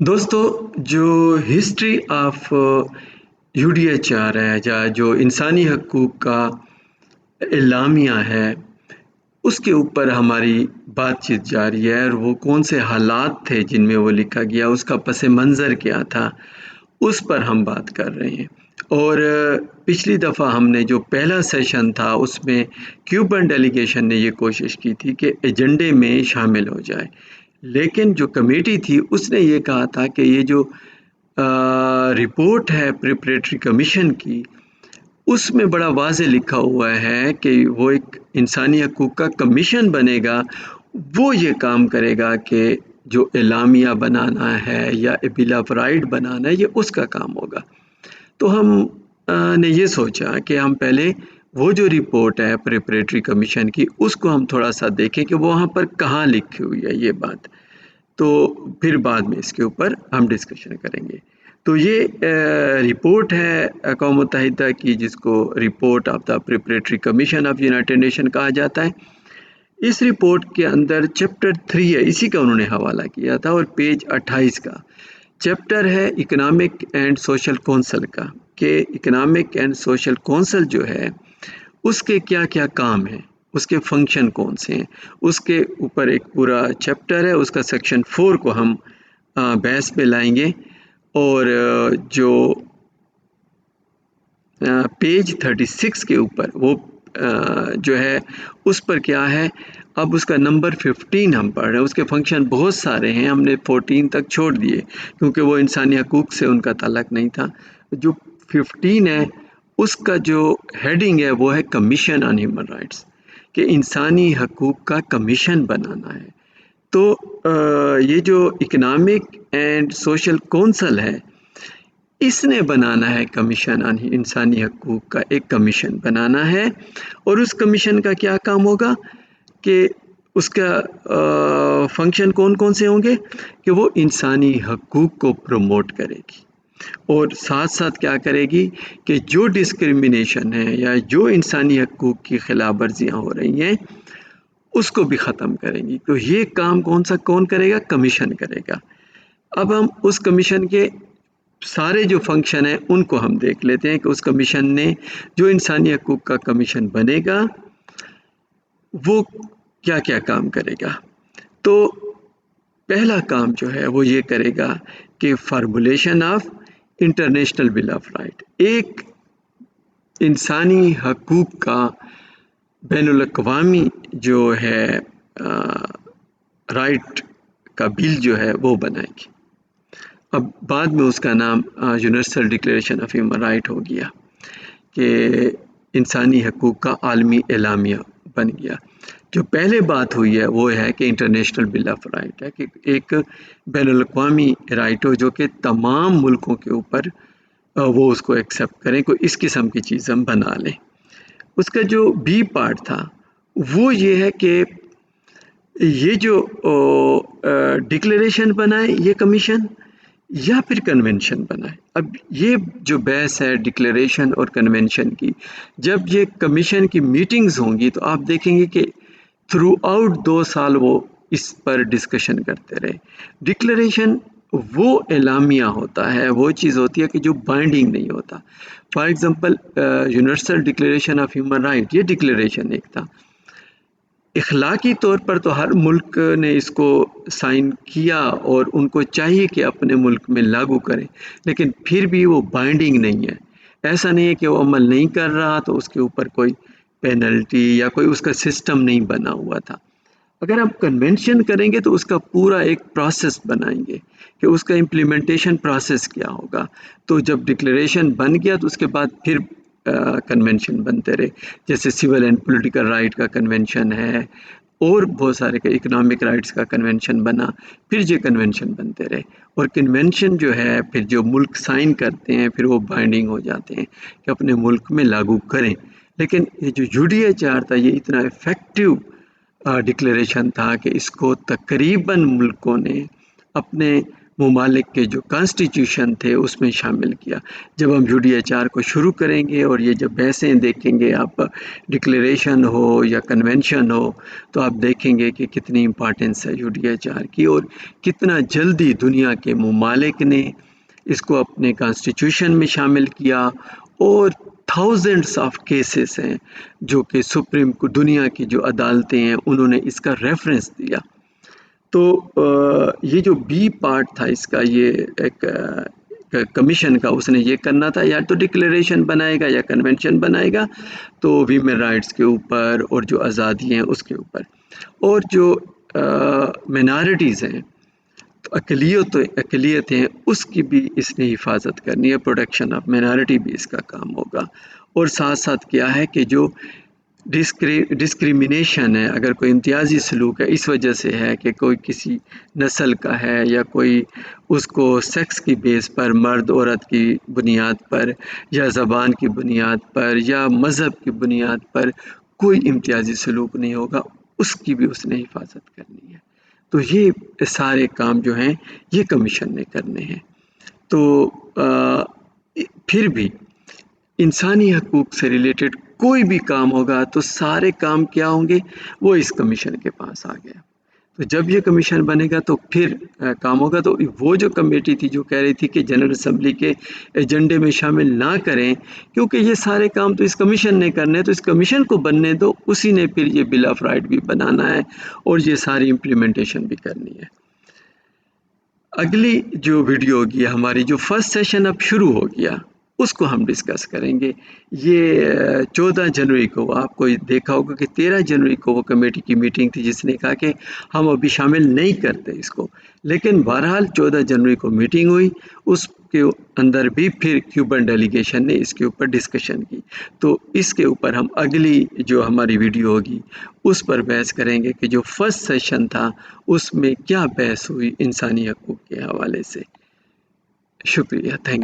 دوستو جو history of U D H R ہے یا جو انسانی حقوق کا اعلامیہ ہے اس کے اوپر ہماری بات چیت جاری ہے، اور وہ کون سے حالات تھے جن میں وہ لکھا گیا، اس کا پس منظر کیا تھا، اس پر ہم بات کر رہے ہیں۔ اور پچھلی دفعہ ہم نے جو پہلا سیشن تھا اس میں کیوبن ڈیلیگیشن نے یہ کوشش کی تھی کہ ایجنڈے میں شامل ہو جائے، لیکن جو کمیٹی تھی اس نے یہ کہا تھا کہ یہ جو رپورٹ ہے پریپریٹری کمیشن کی، اس میں بڑا واضح لکھا ہوا ہے کہ وہ ایک انسانی حقوق کا کمیشن بنے گا، وہ یہ کام کرے گا کہ جو اعلامیہ بنانا ہے یا بل آف رائٹ بنانا ہے یہ اس کا کام ہوگا۔ تو ہم نے یہ سوچا کہ ہم پہلے وہ جو رپورٹ ہے پریپریٹری کمیشن کی اس کو ہم تھوڑا سا دیکھیں کہ وہ وہاں پر کہاں لکھی ہوئی ہے یہ بات، تو پھر بعد میں اس کے اوپر ہم ڈسکشن کریں گے۔ تو یہ رپورٹ ہے اقوام متحدہ کی جس کو report of the preparatory commission of United nation کہا جاتا ہے۔ اس رپورٹ کے اندر چیپٹر 3 ہے، اسی کا انہوں نے حوالہ کیا تھا، اور پیج 28 کا چیپٹر ہے اکنامک اینڈ سوشل کونسل کا، کہ اکنامک اینڈ سوشل کونسل جو ہے اس کے کیا کیا کام ہیں، اس کے فنکشن کون سے ہیں، اس کے اوپر ایک پورا چیپٹر ہے۔ اس کا سیکشن 4 کو ہم بحث پہ لائیں گے، اور جو پیج 36 کے اوپر وہ جو ہے اس پر کیا ہے، اب اس کا نمبر 15 ہم پڑھ رہے ہیں۔ اس کے فنکشن بہت سارے ہیں، ہم نے 14 تک چھوڑ دیے کیونکہ وہ انسانی حقوق سے ان کا تعلق نہیں تھا۔ جو 15 ہے اس کا جو ہیڈنگ ہے وہ ہے کمیشن آن ہیومن رائٹس، کہ انسانی حقوق کا کمیشن بنانا ہے۔ تو یہ جو اکنامک اینڈ سوشل کونسل ہے اس نے بنانا ہے کمیشن آن انسانی حقوق کا، ایک کمیشن بنانا ہے، اور اس کمیشن کا کیا کام ہوگا کہ اس کا فنکشن کون کون سے ہوں گے، کہ وہ انسانی حقوق کو پروموٹ کرے گی، اور ساتھ ساتھ کیا کرے گی کہ جو ڈسکرمنیشن ہے یا جو انسانی حقوق کی خلاف ورزیاں ہو رہی ہیں اس کو بھی ختم کریں گی۔ تو یہ کام کون کرے گا؟ کمیشن کرے گا۔ اب ہم اس کمیشن کے سارے جو فنکشن ہیں ان کو ہم دیکھ لیتے ہیں کہ اس کمیشن نے، جو انسانی حقوق کا کمیشن بنے گا وہ کیا کیا کام کرے گا۔ تو پہلا کام جو ہے وہ یہ کرے گا کہ formulation of international bill of right, ایک انسانی حقوق کا بین الاقوامی جو ہے رائٹ کا بل جو ہے وہ بنائے گی۔ اب بعد میں اس کا نام universal declaration of human right ہو گیا، کہ انسانی حقوق کا عالمی اعلامیہ بن گیا۔ جو پہلے بات ہوئی ہے وہ ہے کہ انٹرنیشنل بل آف رائٹ ہے، کہ ایک بین الاقوامی رائٹ ہو جو کہ تمام ملکوں کے اوپر وہ اس کو ایکسیپٹ کریں، کوئی اس قسم کی چیز ہم بنا لیں۔ اس کا جو بی پارٹ تھا وہ یہ ہے کہ یہ جو ڈکلیریشن بنائے یہ کمیشن، یا پھر کنونشن بنائے۔ اب یہ جو بحث ہے ڈکلیریشن اور کنونشن کی، جب یہ کمیشن کی میٹنگز ہوں گی تو آپ دیکھیں گے کہ تھرو آؤٹ 2 سال وہ اس پر ڈسکشن کرتے رہے۔ ڈکلیریشن وہ اعلامیہ ہوتا ہے، وہ چیز ہوتی ہے کہ جو بائنڈنگ نہیں ہوتا۔ For example universal declaration of human right, یہ ڈکلیریشن ایک تھا، اخلاقی طور پر تو ہر ملک نے اس کو سائن کیا اور ان کو چاہیے کہ اپنے ملک میں لاگو کریں، لیکن پھر بھی وہ بائنڈنگ نہیں ہے۔ ایسا نہیں ہے کہ وہ عمل نہیں کر رہا تو اس کے اوپر کوئی پینلٹی یا کوئی اس کا سسٹم نہیں بنا ہوا تھا۔ اگر ہم کنونشن کریں گے تو اس کا پورا ایک پروسیس بنائیں گے کہ اس کا امپلیمنٹیشن پروسیس کیا ہوگا۔ تو جب ڈکلیریشن بن گیا تو اس کے بعد پھر کنونشن بنتے رہے، جیسے سول اینڈ پولیٹیکل رائٹ کا کنونشن ہے، اور بہت سارے اکنامک رائٹس کا کنونشن بنا، پھر یہ کنونشن بنتے رہے، اور کنونشن جو ہے پھر جو ملک سائن کرتے ہیں پھر وہ بائنڈنگ ہو جاتے ہیں کہ اپنے ملک میں لاگو کریں۔ لیکن یہ جو یو ڈی ایچ آر تھا یہ اتنا افیکٹو ڈکلیریشن تھا کہ اس کو تقریباً ملکوں نے اپنے ممالک کے جو کانسٹیٹیوشن تھے اس میں شامل کیا۔ جب ہم UDHR کو شروع کریں گے اور یہ جب بحثیں دیکھیں گے، آپ ڈکلیریشن ہو یا کنونشن ہو، تو آپ دیکھیں گے کہ کتنی امپارٹنس ہے UDHR کی، اور کتنا جلدی دنیا کے ممالک نے اس کو اپنے کانسٹیٹیوشن میں شامل کیا، اور تھاؤزنڈس آف کیسز ہیں جو کہ سپریم کو دنیا کی جو عدالتیں ہیں انہوں نے اس کا ریفرنس دیا۔ تو یہ جو بی پارٹ تھا اس کا، یہ ایک کمیشن کا، اس نے یہ کرنا تھا، یا تو ڈکلیریشن بنائے گا یا کنونشن بنائے گا، تو ویمن رائٹس کے اوپر اور جو آزادی ہیں اس کے اوپر، اور جو مینارٹیز ہیں، اقلیت ہیں، اس کی بھی اس نے حفاظت کرنی ہے، پروٹیکشن آف مینارٹی بھی اس کا کام ہوگا۔ اور ساتھ ساتھ کیا ہے کہ جو ڈسکریمنیشن ہے، اگر کوئی امتیازی سلوک ہے، اس وجہ سے ہے کہ کوئی کسی نسل کا ہے، یا کوئی اس کو سیکس کی بیس پر، مرد عورت کی بنیاد پر، یا زبان کی بنیاد پر، یا مذہب کی بنیاد پر کوئی امتیازی سلوک نہیں ہوگا، اس کی بھی اس نے حفاظت کرنی ہے۔ تو یہ سارے کام جو ہیں یہ کمیشن نے کرنے ہیں۔ تو پھر بھی انسانی حقوق سے ریلیٹڈ کوئی بھی کام ہوگا تو سارے کام کیا ہوں گے، وہ اس کمیشن کے پاس آ گیا۔ تو جب یہ کمیشن بنے گا تو پھر کام ہوگا۔ تو وہ جو کمیٹی تھی جو کہہ رہی تھی کہ جنرل اسمبلی کے ایجنڈے میں شامل نہ کریں کیونکہ یہ سارے کام تو اس کمیشن نے کرنے، تو اس کمیشن کو بننے دو، اسی نے پھر یہ بل آف رائٹ بھی بنانا ہے اور یہ ساری امپلیمنٹیشن بھی کرنی ہے۔ اگلی جو ویڈیو ہوگی ہماری، جو فرسٹ سیشن اب شروع ہو گیا، اس کو ہم ڈسکس کریں گے۔ یہ 14 جنوری کو، آپ کو دیکھا ہوگا کہ 13 جنوری کو وہ کمیٹی کی میٹنگ تھی جس نے کہا کہ ہم ابھی شامل نہیں کرتے اس کو، لیکن بہرحال 14 جنوری کو میٹنگ ہوئی، اس کے اندر بھی پھر کیوبن ڈیلیگیشن نے اس کے اوپر ڈسکشن کی۔ تو اس کے اوپر ہم اگلی جو ہماری ویڈیو ہوگی اس پر بحث کریں گے کہ جو فرسٹ سیشن تھا اس میں کیا بحث ہوئی انسانی حقوق کے حوالے سے۔ شکریہ، تھینک یو۔